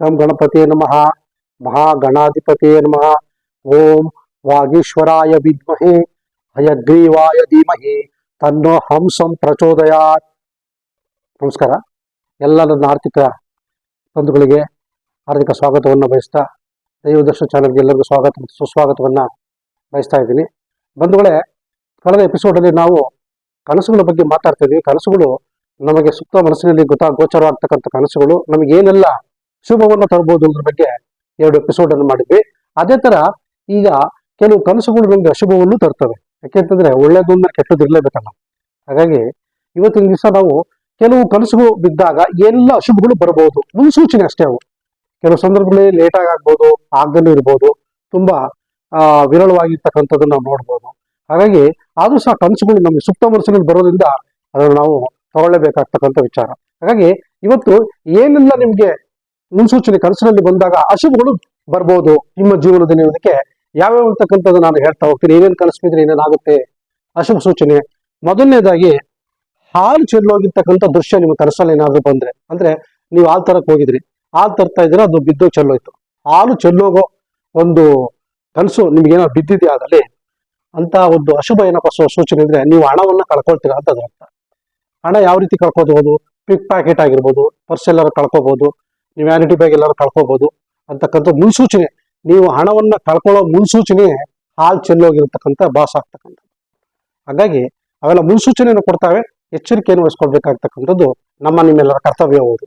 ಗಂ ಗಣಪತಿಯೇ ನಮಃ ಮಹಾಗಣಾಧಿಪತಿಯೇ ನಮಃ. ಓಂ ವಾಗೀಶ್ವರಾಯ ವಿದ್ಮಹೇ ಹಯಗ್ರೀವಾಯ ಧೀಮಹಿ ತನ್ನೋ ಹಂಸಂ ಪ್ರಚೋದಯಾತ್. ನಮಸ್ಕಾರ. ಎಲ್ಲ ನನ್ನ ಆರ್ಥಿಕ ಬಂಧುಗಳಿಗೆ ಹಾರ್ದಿಕ ಸ್ವಾಗತವನ್ನು ಬಯಸ್ತಾ ದೈವದರ್ಶನ ಚಾನಲ್ಗೆ ಎಲ್ಲರಿಗೂ ಸ್ವಾಗತ ಮತ್ತು ಸುಸ್ವಾಗತವನ್ನು ಬಯಸ್ತಾ ಇದ್ದೀನಿ. ಬಂಧುಗಳೇ, ಕಳೆದ ಎಪಿಸೋಡಲ್ಲಿ ನಾವು ಕನಸುಗಳ ಬಗ್ಗೆ ಮಾತಾಡ್ತಾ ಇದ್ವಿ. ಕನಸುಗಳು ನಮಗೆ ಸುತ್ತ ಮನಸ್ಸಿನಲ್ಲಿ ಗೋಚರವಾಗ್ತಕ್ಕಂಥ ಕನಸುಗಳು ನಮಗೆ ಏನೆಲ್ಲ ಶುಭವನ್ನು ತರಬಹುದು ಅನ್ನೋದ್ರ ಬಗ್ಗೆ 2 ಎಪಿಸೋಡನ್ನು ಮಾಡಿದ್ವಿ. ಅದೇ ತರ ಈಗ ಕೆಲವು ಕನಸುಗಳು ನಮ್ಗೆ ಅಶುಭವನ್ನು ತರ್ತವೆ. ಯಾಕೆಂತಂದ್ರೆ ಒಳ್ಳೇದನ್ನ ಕೆಟ್ಟದ್ದು ಇರಲೇಬೇಕಲ್ಲ. ಹಾಗಾಗಿ ಇವತ್ತಿನ ದಿವಸ ನಾವು ಕೆಲವು ಕನಸುಗಳು ಬಿದ್ದಾಗ ಎಲ್ಲ ಅಶುಭಗಳು ಬರಬಹುದು, ಮುನ್ಸೂಚನೆ ಅಷ್ಟೇ. ಅವು ಕೆಲವು ಸಂದರ್ಭಗಳಲ್ಲಿ ಲೇಟಾಗಿ ಆಗ್ಬೋದು, ಆಗದಲ್ಲೂ ಇರ್ಬೋದು, ತುಂಬಾ ವಿರಳವಾಗಿರ್ತಕ್ಕಂಥದ್ದು ನಾವು ನೋಡ್ಬೋದು. ಹಾಗಾಗಿ ಆದ್ರೂ ಸಹ ಕನಸುಗಳು ನಮ್ಗೆ ಸುಪ್ತ ಮನಸ್ಸಿನಲ್ಲಿ ಬರೋದ್ರಿಂದ ಅದನ್ನು ನಾವು ತಗೊಳ್ಳೇಬೇಕಾಗ್ತಕ್ಕಂಥ ವಿಚಾರ. ಹಾಗಾಗಿ ಇವತ್ತು ಏನೆಲ್ಲ ನಿಮ್ಗೆ ಮುನ್ಸೂಚನೆ ಕನಸಿನಲ್ಲಿ ಬಂದಾಗ ಅಶುಭಗಳು ಬರ್ಬೋದು ನಿಮ್ಮ ಜೀವನದಲ್ಲಿ ಇರೋದಕ್ಕೆ ಯಾವ್ಯಾವ ಅಂತಕ್ಕಂಥದ್ದು ನಾನು ಹೇಳ್ತಾ ಹೋಗ್ತೀನಿ. ಏನೇನು ಕನಸು ಬಿದ್ರೆ ಏನೇನಾಗುತ್ತೆ ಅಶುಭ ಸೂಚನೆ. ಮೊದಲನೇದಾಗಿ ಹಾಲು ಚೆಲ್ಲೋಗಿರ್ತಕ್ಕಂಥ ದೃಶ್ಯ ನಿಮ್ಮ ಕನಸಲ್ಲಿ ಏನಾದ್ರು ಬಂದ್ರೆ, ಅಂದ್ರೆ ನೀವು ಹಾಲು ತರಕ್ ಹೋಗಿದ್ರಿ, ಹಾಲು ತರ್ತಾ ಇದ್ದೀರಾ, ಅದು ಬಿದ್ದು ಚೆಲ್ಲೋಯ್ತು. ಹಾಲು ಚೆಲ್ಲೋಗೋ ಒಂದು ಕನಸು ನಿಮ್ಗೆ ಏನಾದ್ರು ಬಿದ್ದಿದೆ ಆದಲ್ಲಿ ಅಂತ ಒಂದು ಅಶುಭ ಏನಪ್ಪ ಸೂಚನೆ ಇದ್ರೆ ನೀವು ಹಣವನ್ನ ಕಳ್ಕೊಳ್ತೀರಾ ಅಂತ ಅರ್ಥ. ಹಣ ಯಾವ ರೀತಿ ಕಳ್ಕೋಬಹುದು? ಪಿಕ್ ಪ್ಯಾಕೆಟ್ ಆಗಿರ್ಬೋದು, ಪರ್ಸ್ ಎಲ್ಲರೂ ಕಳ್ಕೋಬಹುದು, ನೀವು ವ್ಯಾನಿಟಿ ಬ್ಯಾಗ್ ಎಲ್ಲರೂ ಕಳ್ಕೋಬಹುದು ಅಂತಕ್ಕಂಥ ಮುನ್ಸೂಚನೆ. ನೀವು ಹಣವನ್ನ ಕಳ್ಕೊಳ್ಳೋ ಮುನ್ಸೂಚನೆ ಹಾಲು ಚೆಲ್ಲೋಗಿರ್ತಕ್ಕಂಥ ಬಾಸ್ ಆಗ್ತಕ್ಕಂಥದ್ದು. ಹಾಗಾಗಿ ಅವೆಲ್ಲ ಮುನ್ಸೂಚನೆಯನ್ನು ಕೊಡ್ತಾವೆ. ಎಚ್ಚರಿಕೆಯನ್ನು ವಹಿಸ್ಕೊಳ್ಬೇಕಾಗ್ತಕ್ಕಂಥದ್ದು ನಿಮ್ಮೆಲ್ಲರ ಕರ್ತವ್ಯ ಹೌದು.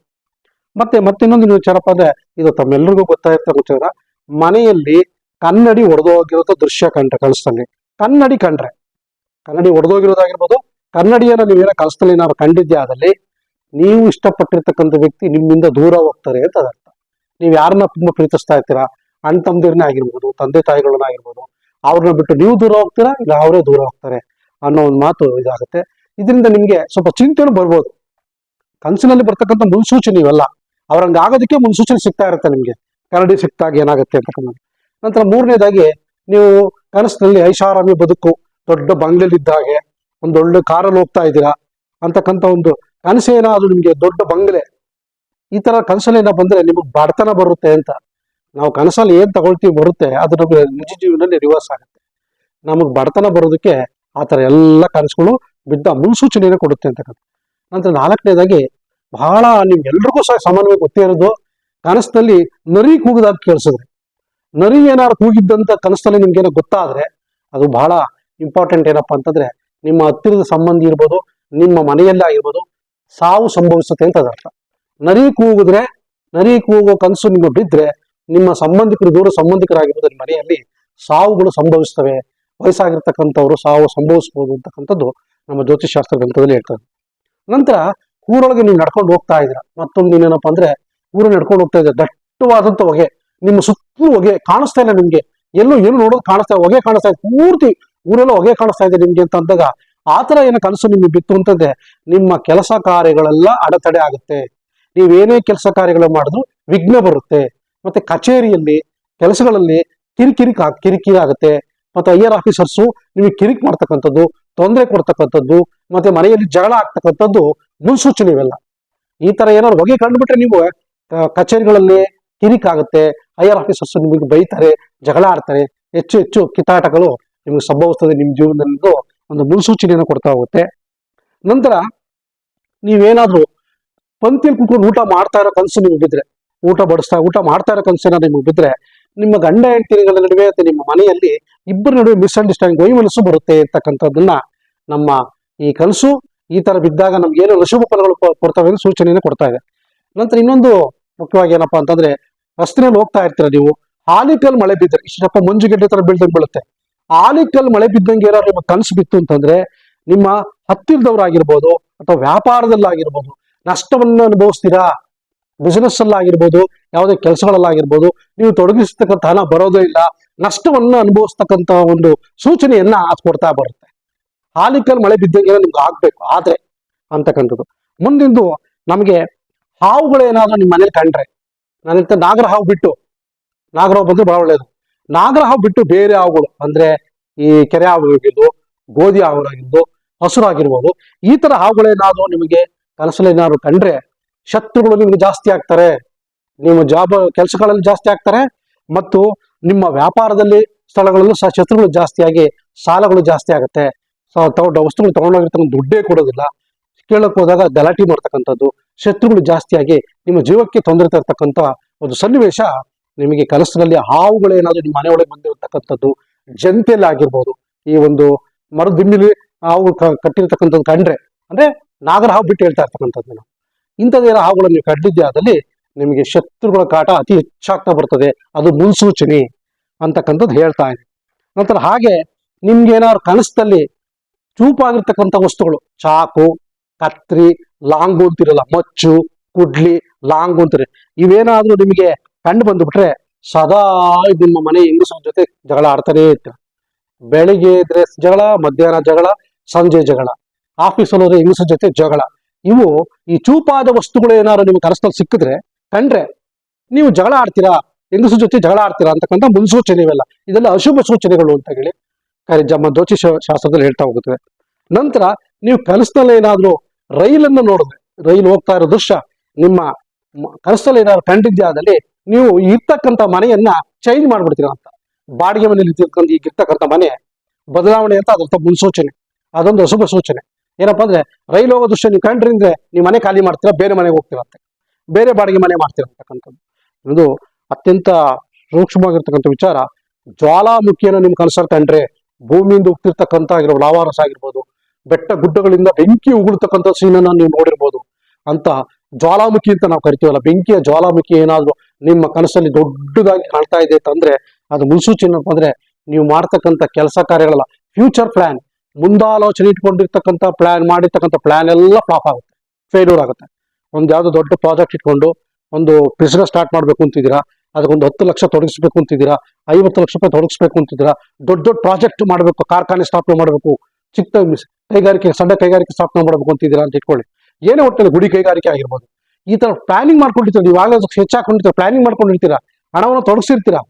ಮತ್ತೆ ಇನ್ನೊಂದು ವಿಚಾರಪ್ಪ ಅಂದ್ರೆ, ಇದು ತಮ್ಮೆಲ್ಲರಿಗೂ ಗೊತ್ತಾಗಿರ್ತಕ್ಕಂಥ ವಿಚಾರ. ಮನೆಯಲ್ಲಿ ಕನ್ನಡಿ ಒಡೆದೋಗಿರೋ ದೃಶ್ಯ ಕಂಡ್ರೆ ಕನಸಲ್ಲಿ, ಕನ್ನಡಿ ಒಡೆದೋಗಿರೋದಾಗಿರ್ಬೋದು, ಕನ್ನಡಿಯನ್ನ ನೀವೇನೋ ಕನಸಲ್ಲಿ ಏನಾದ್ರು ಕಂಡಿದ್ದೆ ಆದಲ್ಲಿ ನೀವು ಇಷ್ಟಪಟ್ಟಿರ್ತಕ್ಕಂಥ ವ್ಯಕ್ತಿ ನಿಮ್ಮಿಂದ ದೂರ ಹೋಗ್ತಾರೆ ಅಂತ ಅರ್ಥ. ನೀವು ಯಾರನ್ನ ತುಂಬಾ ಪ್ರೀತಿಸ್ತಾ ಇರ್ತೀರಾ, ಅಣ್ಣ ತಮ್ಮದಿರನ್ನೇ ಆಗಿರ್ಬೋದು, ತಂದೆ ತಾಯಿಗಳನ್ನ ಆಗಿರ್ಬೋದು, ಅವ್ರನ್ನ ಬಿಟ್ಟು ನೀವು ದೂರ ಹೋಗ್ತೀರಾ, ಇಲ್ಲ ಅವರೇ ದೂರ ಹೋಗ್ತಾರೆ ಅನ್ನೋ ಒಂದು ಮಾತು ಇದಾಗುತ್ತೆ. ಇದರಿಂದ ನಿಮ್ಗೆ ಸ್ವಲ್ಪ ಚಿಂತೆನೂ ಬರ್ಬೋದು. ಕನಸಿನಲ್ಲಿ ಬರ್ತಕ್ಕಂಥ ಮುನ್ಸೂಚನೆ ಇವೆಲ್ಲ ಅವ್ರಂಗ ಆಗೋದಕ್ಕೆ ಮುನ್ಸೂಚನೆ ಸಿಗ್ತಾ ಇರುತ್ತೆ ನಿಮ್ಗೆ, ಕನ್ನಡಿ ಸಿಕ್ತಾಗ ಏನಾಗುತ್ತೆ ಅಂತಕ್ಕಂಥದ್ದು. ನಂತರ ಮೂರನೇದಾಗಿ ನೀವು ಕನಸಿನಲ್ಲಿ ಐಷಾರಾಮಿ ಬದುಕು, ದೊಡ್ಡ ಬಂಗ್ಲೆಲಿದ್ದಾಗೆ, ಒಂದು ಒಳ್ಳೆ ಕಾರಲ್ಲಿ ಹೋಗ್ತಾ ಇದ್ದೀರಾ ಅಂತಕ್ಕಂಥ ಒಂದು ಕನಸೇನಾದ್ರು ನಿಮ್ಗೆ, ದೊಡ್ಡ ಬಂಗ್ಲೆ, ಈ ತರ ಕನಸಲ್ಲಿ ಏನೋ ಬಂದ್ರೆ ನಿಮಗ್ ಬಡತನ ಬರುತ್ತೆ ಅಂತ. ನಾವು ಕನಸಲ್ಲಿ ಏನ್ ತಗೊಳ್ತೀವಿ ಬರುತ್ತೆ, ಅದು ನಮಗೆ ನಿಜ ಜೀವನದಲ್ಲಿ ರಿವರ್ಸ್ ಆಗುತ್ತೆ. ನಮಗ್ ಬಡತನ ಬರೋದಕ್ಕೆ ಆ ತರ ಎಲ್ಲ ಕನಸುಗಳು ಬಿದ್ದ ಮುನ್ಸೂಚನೆಯನ್ನು ಕೊಡುತ್ತೆ ಅಂತಕ್ಕಂಥ. ನಂತರ 4ನೇದಾಗಿ ಬಹಳ ನಿಮ್ಗೆಲ್ರಿಗೂ ಸಹ ಸಾಮಾನ್ಯವಾಗಿ ಗೊತ್ತೇ ಇರೋದು, ಕನಸಿನಲ್ಲಿ ನರಿ ಕೂಗಿದಾಗ ಕೇಳಿಸಿದ್ರೆ, ನರಿ ಏನಾದ್ರು ಕೂಗಿದ್ದಂತ ಕನಸಲ್ಲಿ ನಿಮ್ಗೇನೋ ಗೊತ್ತಾದ್ರೆ ಅದು ಬಹಳ ಇಂಪಾರ್ಟೆಂಟ್. ಏನಪ್ಪಾ ಅಂತಂದ್ರೆ ನಿಮ್ಮ ಹತ್ತಿರದ ಸಂಬಂಧಿ ಇರ್ಬೋದು, ನಿಮ್ಮ ಮನೆಯಲ್ಲೇ ಆಗಿರ್ಬೋದು, ಸಾವು ಸಂಭವಿಸುತ್ತೆ ಅಂತ ಅದರ್ಥ. ನರಿ ಕೂಗೋ ಕನಸು ನಿಮ್ಗೆ ಬಿದ್ರೆ ನಿಮ್ಮ ಸಂಬಂಧಿಕರು, ದೂರ ಸಂಬಂಧಿಕರಾಗಿರ್ಬೋದು, ನಿಮ್ಮ ಮನೆಯಲ್ಲಿ ಸಾವುಗಳು ಸಂಭವಿಸ್ತವೆ, ವಯಸ್ಸಾಗಿರ್ತಕ್ಕಂಥವ್ರು ಸಾವು ಸಂಭವಿಸ್ಬೋದು ಅಂತಕ್ಕಂಥದ್ದು ನಮ್ಮ ಜ್ಯೋತಿಷಾಸ್ತ್ರ ಗ್ರಂಥದಲ್ಲಿ ಹೇಳ್ತಾರೆ. ನಂತರ ಊರೊಳಗೆ ನೀವು ನಡ್ಕೊಂಡು ಹೋಗ್ತಾ ಇದ್ದೀರಾ. ಮತ್ತೊಂದು ಇನ್ನೇನಪ್ಪ ಅಂದ್ರೆ, ಊರಲ್ಲಿ ನಡ್ಕೊಂಡು ಹೋಗ್ತಾ ಇದ್ದೀರಾ, ದಟ್ಟವಾದಂಥ ಹೊಗೆ, ನಿಮ್ಮ ಸುತ್ತಲೂ ಹೊಗೆ ಕಾಣಿಸ್ತಾ ಇಲ್ಲ ನಿಮ್ಗೆ, ಎಲ್ಲೂ ಏನು ನೋಡೋದು ಕಾಣಿಸ್ತಾ, ಹೊಗೆ ಕಾಣಿಸ್ತಾ ಇದೆ, ಪೂರ್ತಿ ಊರೆಲ್ಲ ಹೊಗೆ ಕಾಣಿಸ್ತಾ ಇದೆ ನಿಮ್ಗೆ ಅಂತ ಅಂದಾಗ ಆತರ ಏನೋ ಕನಸು ನಿಮ್ಗೆ ಬಿತ್ತು ಅಂತಂದ್ರೆ ನಿಮ್ಮ ಕೆಲಸ ಕಾರ್ಯಗಳೆಲ್ಲ ಅಡೆತಡೆ ಆಗುತ್ತೆ. ನೀವೇನೇ ಕೆಲಸ ಕಾರ್ಯಗಳು ಮಾಡಿದ್ರು ವಿಘ್ನ ಬರುತ್ತೆ. ಮತ್ತೆ ಕಚೇರಿಯಲ್ಲಿ ಕೆಲಸಗಳಲ್ಲಿ ಕಿರಿಕಿರಿ ಆಗುತ್ತೆ. ಮತ್ತೆ ಹೈಯರ್ ಆಫೀಸರ್ಸು ನಿಮಗೆ ಕಿರಿಕ್ ಮಾಡ್ತಕ್ಕಂಥದ್ದು, ತೊಂದರೆ ಕೊಡ್ತಕ್ಕಂಥದ್ದು, ಮತ್ತೆ ಮನೆಯಲ್ಲಿ ಜಗಳ ಆಗ್ತಕ್ಕಂಥದ್ದು ಮುನ್ಸೂಚನೆ ಇವೆಲ್ಲ. ಈ ತರ ಏನಾದ್ರು ಹೊಗೆ ಕಂಡುಬಿಟ್ರೆ ನೀವು ಕಚೇರಿಗಳಲ್ಲಿ ಕಿರಿಕ್ ಆಗುತ್ತೆ, ಹೈಯರ್ ಆಫೀಸರ್ಸ್ ನಿಮಗೆ ಬೈತಾರೆ, ಜಗಳ ಆಡ್ತಾರೆ, ಹೆಚ್ಚು ಕಿತ್ತಾಟಗಳು ನಿಮ್ಗೆ ಸಂಭವಿಸ್ತದೆ. ನಿಮ್ಮ ಜೀವನದಲ್ಲಿದ್ದು ಒಂದು ಮುನ್ಸೂಚನೆಯನ್ನು ಕೊಡ್ತಾ ಹೋಗುತ್ತೆ. ನಂತರ ನೀವೇನಾದ್ರೂ ಪಂಕ್ತಿಯಲ್ಲಿ ಕೂತ್ಕೊಂಡು ಊಟ ಮಾಡ್ತಾ ಇರೋ ಕನಸು ನಿಮ್ಗೆ ಬಿದ್ರೆ, ಊಟ ಮಾಡ್ತಾ ಇರೋ ಕನಸು ಏನಾದ್ರು ನಿಮ್ಗೆ ಬಿದ್ರೆ, ನಿಮ್ಮ ಗಂಡ ಹೆಂಡತಿಗಳ ನಡುವೆ ನಿಮ್ಮ ಮನೆಯಲ್ಲಿ ಇಬ್ಬರ ನಡುವೆ ಮಿಸ್ಅಂಡರ್ಸ್ಟ್ಯಾಂಡಿಂಗ್, ವೈಮನಸ್ಸು ಬರುತ್ತೆ ಅಂತಕ್ಕಂಥದ್ದನ್ನ ನಮ್ಮ ಈ ಕನಸು ಈ ತರ ಬಿದ್ದಾಗ ನಮ್ಗೆ ಏನೋ ಅಶುಭ ಫಲಗಳು ಕೊಡ್ತವೆ ಅಂತ ಸೂಚನೆಯನ್ನು ಕೊಡ್ತಾ ಇದೆ. ನಂತರ ಇನ್ನೊಂದು ಮುಖ್ಯವಾಗಿ ಏನಪ್ಪಾ ಅಂತಂದ್ರೆ, ರಸ್ತೆಯಲ್ಲಿ ಹೋಗ್ತಾ ಇರ್ತೀರ ನೀವು, ಆಲಿಕಲ್ ಮಳೆ ಬಿದ್ದರೆ, ಇಷ್ಟಪ್ಪ ಮಂಜುಗೆಡ್ಡೆ ತರ ಬೀಳುತ್ತೆ, ಆಲಿಕಲ್ ಮಳೆ ಬಿದ್ದಂಗೆ ಏನಾದ್ರು ನಿಮ್ಮ ಕನಸು ಬಿತ್ತು ಅಂತಂದ್ರೆ ನಿಮ್ಮ ಹತ್ತಿರದವರಾಗಿರ್ಬೋದು ಅಥವಾ ವ್ಯಾಪಾರದಲ್ಲಾಗಿರ್ಬೋದು ನಷ್ಟವನ್ನು ಅನುಭವಿಸ್ತೀರಾ. ಬಿಸಿನೆಸ್ ಅಲ್ಲಾಗಿರ್ಬೋದು, ಯಾವುದೇ ಕೆಲಸಗಳಲ್ಲಾಗಿರ್ಬೋದು, ನೀವು ತೊಡಗಿಸ್ತಕ್ಕಂಥ ಹಣ ಬರೋದೇ ಇಲ್ಲ, ನಷ್ಟವನ್ನ ಅನುಭವಿಸ್ತಕ್ಕಂಥ ಒಂದು ಸೂಚನೆಯನ್ನ ಅದು ಕೊಡ್ತಾ ಬರುತ್ತೆ. ಆಲಿಕಲ್ ಮಳೆ ಬಿದ್ದಂಗೆ ನಿಮ್ಗೆ ಆಗ್ಬೇಕು ಆದ್ರೆ ಅಂತಕ್ಕಂಥದ್ದು. ಮುಂದಿಂದು ನಮಗೆ ಹಾವುಗಳೇನಾದ್ರೂ ನಿಮ್ಮ ಮನೇಲಿ ಕಂಡ್ರೆ, ನಾನು ಹೇಳ್ತೇನೆ ನಾಗರ ಹಾವು ಬಂದ್ರೆ ಬಹಳ ಒಳ್ಳೇದು. ನಾಗರ ಹಾವು ಬಿಟ್ಟು ಬೇರೆ ಹಾವುಗಳು ಅಂದ್ರೆ ಈ ಕೆರೆ ಹಾವುಗಳಾಗಿದ್ದು, ಗೋಧಿ ಹಾವುಗಳಾಗಿದ್ದು, ಹಸುರಾಗಿರ್ಬೋದು, ಈ ತರ ಹಾವುಗಳೇನಾದ್ರೂ ನಿಮಗೆ ಕನಸಲ್ಲಿ ಏನಾದ್ರು ಕಂಡ್ರೆ ಶತ್ರುಗಳು ನಿಮ್ಗೆ ಜಾಸ್ತಿ ಆಗ್ತಾರೆ. ನಿಮ್ಮ ಕೆಲಸಗಳಲ್ಲಿ ಜಾಸ್ತಿ ಆಗ್ತಾರೆ ಮತ್ತು ನಿಮ್ಮ ವ್ಯಾಪಾರದಲ್ಲಿ ಸ್ಥಳಗಳಲ್ಲೂ ಸಹ ಶತ್ರುಗಳು ಜಾಸ್ತಿಯಾಗಿ ಸಾಲಗಳು ಜಾಸ್ತಿ ಆಗುತ್ತೆ. ವಸ್ತುಗಳು ತಗೊಂಡೋಗಿರ್ತಕ್ಕಂಥ ದುಡ್ಡೇ ಕೊಡೋದಿಲ್ಲ, ಕೇಳಕ್ ಹೋದಾಗ ಗಲಾಟೆ ಮಾಡ್ತಕ್ಕಂಥದ್ದು, ಶತ್ರುಗಳು ಜಾಸ್ತಿಯಾಗಿ ನಿಮ್ಮ ಜೀವಕ್ಕೆ ತೊಂದರೆ ತರ್ತಕ್ಕಂಥ ಒಂದು ಸನ್ನಿವೇಶ ನಿಮಗೆ ಕನಸಿನಲ್ಲಿ ಹಾವುಗಳೇನಾದ್ರೂ ನಿಮ್ಮ ಮನೆ ಒಳಗೆ ಬಂದಿರತಕ್ಕಂಥದ್ದು, ಜಂತೆಯಲ್ಲಿ ಆಗಿರ್ಬೋದು, ಈ ಒಂದು ಮರದ ದಿಮ್ಮಿಲಿ ಹಾವು ಕಟ್ಟಿರ್ತಕ್ಕಂಥದ್ದು ಕಂಡ್ರೆ, ಅಂದ್ರೆ ನಾಗರ ಹಾವು ಬಿಟ್ಟು ಹೇಳ್ತಾ ಇರ್ತಕ್ಕಂಥದ್ದು ನಾವು, ಇಂಥದ್ದೇನೋ ಹಾವುಗಳನ್ನು ನೀವು ಕಡ್ಡಿದ್ದೆ ಆದಲ್ಲಿ ನಿಮಗೆ ಶತ್ರುಗಳ ಕಾಟ ಅತಿ ಹೆಚ್ಚಾಗ್ತಾ ಬರ್ತದೆ, ಅದು ಮುನ್ಸೂಚನೆ ಅಂತಕ್ಕಂಥದ್ದು ಹೇಳ್ತಾ ಇದೆ. ನಂತರ ಹಾಗೆ ನಿಮ್ಗೆ ಏನಾದ್ರು ಕನಸಲ್ಲಿ ಚೂಪಾಗಿರ್ತಕ್ಕಂಥ ವಸ್ತುಗಳು, ಚಾಕು, ಕತ್ರಿ, ಲಾಂಗು ಅಂತಿರಲ್ಲ, ಮಚ್ಚು, ಕುಡ್ಲಿ, ಲಾಂಗು ಅಂತಾರೆ, ಇವೇನಾದ್ರೂ ನಿಮಗೆ ಕಂಡು ಬಂದುಬಿಟ್ರೆ ಸದಾ ನಿಮ್ಮ ಮನೆ ಹೆಂಗಸರ ಜೊತೆ ಜಗಳ ಆಡ್ತಾನೇ ಇರ್ತೀರ. ಬೆಳಿಗ್ಗೆ ಇದ್ರೆ ಜಗಳ, ಮಧ್ಯಾಹ್ನ ಜಗಳ, ಸಂಜೆ ಜಗಳ, ಆಫೀಸಲ್ಲಿ ಹೋದ್ರೆ ಹೆಂಗಸರ ಜೊತೆ ಜಗಳ. ಇವು ಈ ಚೂಪಾದ ವಸ್ತುಗಳು ಏನಾದ್ರು ನಿಮ್ಗೆ ಕನಸಲ್ಲಿ ಸಿಕ್ಕಿದ್ರೆ ಕಂಡ್ರೆ ನೀವು ಜಗಳ ಆಡ್ತೀರಾ, ಹೆಂಗಸರ ಜೊತೆ ಜಗಳ ಆಡ್ತೀರಾ ಅಂತಕ್ಕಂಥ ಮುನ್ಸೂಚನೆ ಇವೆಲ್ಲ. ಇದೆಲ್ಲ ಅಶುಭ ಸೂಚನೆಗಳು ಅಂತ ಹೇಳಿ ನಮ್ಮ ಜ್ಯೋತಿಷ ಶಾಸ್ತ್ರದಲ್ಲಿ ಹೇಳ್ತಾ ಹೋಗುತ್ತವೆ. ನಂತರ ನೀವು ಕನಸಿನಲ್ಲಿ ಏನಾದ್ರೂ ರೈಲನ್ನು ನೋಡಿದ್ರೆ, ರೈಲು ಹೋಗ್ತಾ ಇರೋ ದೃಶ್ಯ ನಿಮ್ಮ ಕನಸಲ್ಲಿ ಏನಾದ್ರು ಕಂಡಿದ್ದೆ ಆದಲ್ಲಿ ನೀವು ಇರ್ತಕ್ಕಂಥ ಮನೆಯನ್ನ ಚೇಂಜ್ ಮಾಡ್ಬಿಡ್ತೀರ ಅಂತ. ಬಾಡಿಗೆ ಮನೆಯಲ್ಲಿ ಈಗಿರ್ತಕ್ಕಂಥ ಮನೆ ಬದಲಾವಣೆ ಅಂತ ಅದ್ರ ಮುನ್ಸೂಚನೆ, ಅದೊಂದು ಅಶುಭ ಸೂಚನೆ. ಏನಪ್ಪಾ ಅಂದ್ರೆ ರೈಲು ಹೋಗೋ ದೃಶ್ಯ ನೀವು ಕಂಡ್ರೆ ನೀವು ಮನೆ ಖಾಲಿ ಮಾಡ್ತೀರಾ, ಬೇರೆ ಮನೆಗೆ ಹೋಗ್ತಿರತ್ತೆ, ಬೇರೆ ಬಾಡಿಗೆ ಮನೆ ಮಾಡ್ತಿರತಕ್ಕಂಥದ್ದು. ಇದು ಅತ್ಯಂತ ಸೂಕ್ಷ್ಮವಾಗಿರ್ತಕ್ಕಂಥ ವಿಚಾರ. ಜ್ವಾಲಾಮುಖಿಯನ್ನು ನಿಮ್ ಕನಸಲ್ಲಿ ಕಂಡ್ರೆ ಭೂಮಿಯಿಂದ ಉಗ್ತಿರ್ತಕ್ಕಂಥ ಲಾವಾರಸ ಆಗಿರ್ಬೋದು, ಬೆಟ್ಟ ಗುಡ್ಡಗಳಿಂದ ಬೆಂಕಿ ಉಗುಳ್ತಕ್ಕಂಥ ಸೀನನ್ನ ನೀವು ನೋಡಿರ್ಬೋದು. ಅಂತ ಜ್ವಾಲಾಮುಖಿ ಅಂತ ನಾವು ಕರಿತೀವಲ್ಲ, ಬೆಂಕಿಯ ಜ್ವಾಲಾಮುಖಿ ಏನಾದ್ರು ನಿಮ್ಮ ಕನಸಲ್ಲಿ ದೊಡ್ಡದಾಗಿ ಕಾಣ್ತಾ ಇದೆ ಅಂತಂದ್ರೆ ಅದು ಮುನ್ಸೂಚನೆ. ಅಂದ್ರೆ ನೀವು ಮಾಡ್ತಕ್ಕಂಥ ಕೆಲಸ ಕಾರ್ಯಗಳಲ್ಲ, ಫ್ಯೂಚರ್ ಪ್ಲಾನ್, ಮುಂದಾಲೋಚನೆ ಇಟ್ಕೊಂಡಿರ್ತಕ್ಕಂಥ ಪ್ಲಾನ್ ಮಾಡಿರ್ತಕ್ಕಂಥ ಪ್ಲಾನ್ ಎಲ್ಲ ಫ್ಲಾಪ್ ಆಗುತ್ತೆ, ಫೇಲ್ಯೂರ್ ಆಗುತ್ತೆ. ಒಂದು ಯಾವ್ದೋ ದೊಡ್ಡ ಪ್ರಾಜೆಕ್ಟ್ ಇಟ್ಕೊಂಡು ಒಂದು ಬಿಸ್ನೆಸ್ ಸ್ಟಾರ್ಟ್ ಮಾಡ್ಬೇಕು ಅಂತಿದ್ದೀರಾ, ಅದಕ್ಕೊಂದು 10 ಲಕ್ಷ ತೊಡಗಿಸ್ಬೇಕು ಅಂತಿದ್ದೀರಾ, 50 ಲಕ್ಷ ರೂಪಾಯಿ ತೊಡಗಿಸ್ಬೇಕು ಅಂತಿದ್ದೀರಾ, ದೊಡ್ಡ ದೊಡ್ಡ ಪ್ರಾಜೆಕ್ಟ್ ಮಾಡಬೇಕು, ಕಾರ್ಖಾನೆ ಸ್ಥಾಪನೆ ಮಾಡಬೇಕು, ಚಿಕ್ಕ ಕೈಗಾರಿಕೆ, ಸಣ್ಣ ಕೈಗಾರಿಕೆ ಸ್ಥಾಪನೆ ಮಾಡಬೇಕು ಅಂತಿದ್ದೀರಾ ಅಂತ ಇಟ್ಕೊಳ್ಳಿ. ಏನೇ ಒಟ್ಟಲ್ಲಿ ಗುಡಿ ಕೈಗಾರಿಕೆ ಆಗಿರ್ಬೋದು, ಈ ತರ ಪ್ಲಾನಿಂಗ್ ಮಾಡ್ಕೊಂಡಿರ್ತೀರ, ನೀವು ಆಗಲೇ ಹೆಚ್ಚಾಕೊಂಡಿರ್ತೀರ, ಪ್ಲಾನಿಂಗ್ ಮಾಡ್ಕೊಂಡಿರ್ತೀರಾ, ಹಣವನ್ನು ತೊಡಗಿಸಿರ್ತೀರಾ.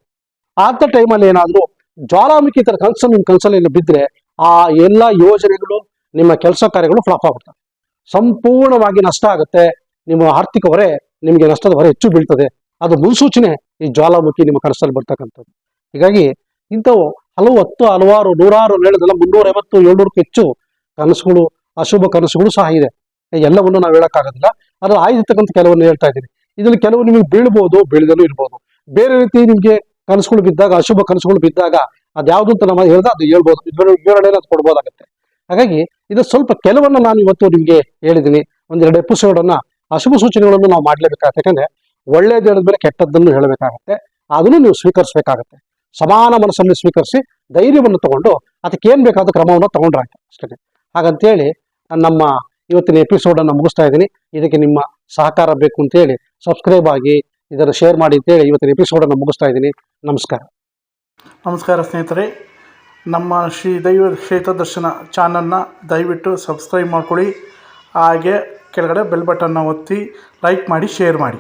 ಅಂತ ಟೈಮಲ್ಲಿ ಏನಾದ್ರು ಜ್ವಾಲಾಮುಖಿ ತರ ಕನಸು ನಿಮ್ ಕನಸಲ್ಲಿ ಬಿದ್ದರೆ ಆ ಎಲ್ಲ ಯೋಜನೆಗಳು, ನಿಮ್ಮ ಕೆಲಸ ಕಾರ್ಯಗಳು ಫ್ಲಾಪ್ ಆಗ್ಬಿಡ್ತವೆ, ಸಂಪೂರ್ಣವಾಗಿ ನಷ್ಟ ಆಗುತ್ತೆ. ನಿಮ್ಮ ಆರ್ಥಿಕ ಹೊರೆ, ನಿಮಗೆ ನಷ್ಟದ ಹೊರೆ ಹೆಚ್ಚು ಬೀಳ್ತದೆ. ಅದು ಮುನ್ಸೂಚನೆ ಈ ಜ್ವಾಲಾಮುಖಿ ನಿಮ್ಮ ಕನಸಲ್ಲಿ ಬರ್ತಕ್ಕಂಥದ್ದು. ಹೀಗಾಗಿ ಇಂಥವು ಹಲವಾರು ನೂರಾರು ಹೇಳೋದಲ್ಲ, 350 700ಕ್ಕೂ ಹೆಚ್ಚು ಕನಸುಗಳು, ಅಶುಭ ಕನಸುಗಳು ಸಹ ಇದೆ. ಎಲ್ಲವನ್ನು ನಾವು ಹೇಳಕ್ಕಾಗೋದಿಲ್ಲ, ಅದು ಆಗಿರ್ತಕ್ಕಂಥ ಕೆಲವನ್ನು ಹೇಳ್ತಾ ಇದ್ದೀನಿ. ಇದ್ರಲ್ಲಿ ಕೆಲವು ನಿಮಗೆ ಬೀಳ್ಬೋದು, ಬೀಳದಲ್ಲೂ ಇರ್ಬೋದು. ಬೇರೆ ರೀತಿ ನಿಮ್ಗೆ ಕನಸುಗಳು ಬಿದ್ದಾಗ, ಅಶುಭ ಕನಸುಗಳು ಬಿದ್ದಾಗ ಅದ್ಯಾವುದು ಅಂತ ನಾವು ಹೇಳ್ದ ಅದು ಹೇಳ್ಬೋದು, ವಿವರಣೆ ಅದು ಕೊಡ್ಬೋದಾಗತ್ತೆ. ಹಾಗಾಗಿ ಇದು ಸ್ವಲ್ಪ ಕೆಲವನ್ನ ನಾನು ಇವತ್ತು ನಿಮ್ಗೆ ಹೇಳಿದ್ದೀನಿ. 1-2 ಎಪಿಸೋಡನ್ನ ಅಶುಭ ಸೂಚನೆಗಳನ್ನು ನಾವು ಮಾಡ್ಲೇಬೇಕಾಗತ್ತೆ. ಯಾಕಂದ್ರೆ ಒಳ್ಳೇದು ಹೇಳಿದ್ಮೇಲೆ ಕೆಟ್ಟದ್ದನ್ನು ಹೇಳಬೇಕಾಗತ್ತೆ, ಅದನ್ನು ನೀವು ಸ್ವೀಕರಿಸಬೇಕಾಗತ್ತೆ. ಸಮಾನ ಮನಸ್ಸನ್ನು ಸ್ವೀಕರಿಸಿ ಧೈರ್ಯವನ್ನು ತಗೊಂಡು ಅದಕ್ಕೆ ಏನ್ ಬೇಕಾದ ಕ್ರಮವನ್ನು ತಗೊಂಡ್ರಾಯ್ತು ಅಷ್ಟೇ. ಹಾಗಂತೇಳಿ ನಮ್ಮ ಇವತ್ತಿನ ಎಪಿಸೋಡನ್ನು ಮುಗಿಸ್ತಾ ಇದ್ದೀನಿ. ಇದಕ್ಕೆ ನಿಮ್ಮ ಸಹಕಾರ ಬೇಕು ಅಂತೇಳಿ ಸಬ್ಸ್ಕ್ರೈಬ್ ಆಗಿ ಇದನ್ನು ಶೇರ್ ಮಾಡಿ ಅಂತೇಳಿ ಇವತ್ತಿನ ಎಪಿಸೋಡನ್ನು ಮುಗಿಸ್ತಾ ಇದ್ದೀನಿ. ನಮಸ್ಕಾರ. ನಮಸ್ಕಾರ ಸ್ನೇಹಿತರೆ, ನಮ್ಮ ಶ್ರೀ ದೈವ ಕ್ಷೇತ್ರ ದರ್ಶನ ಚಾನಲ್ನ ದಯವಿಟ್ಟು ಸಬ್ಸ್ಕ್ರೈಬ್ ಮಾಡ್ಕೊಳ್ಳಿ. ಹಾಗೆ ಕೆಳಗಡೆ ಬೆಲ್ ಬಟನ್ನ ಒತ್ತಿ ಲೈಕ್ ಮಾಡಿ, ಶೇರ್ ಮಾಡಿ.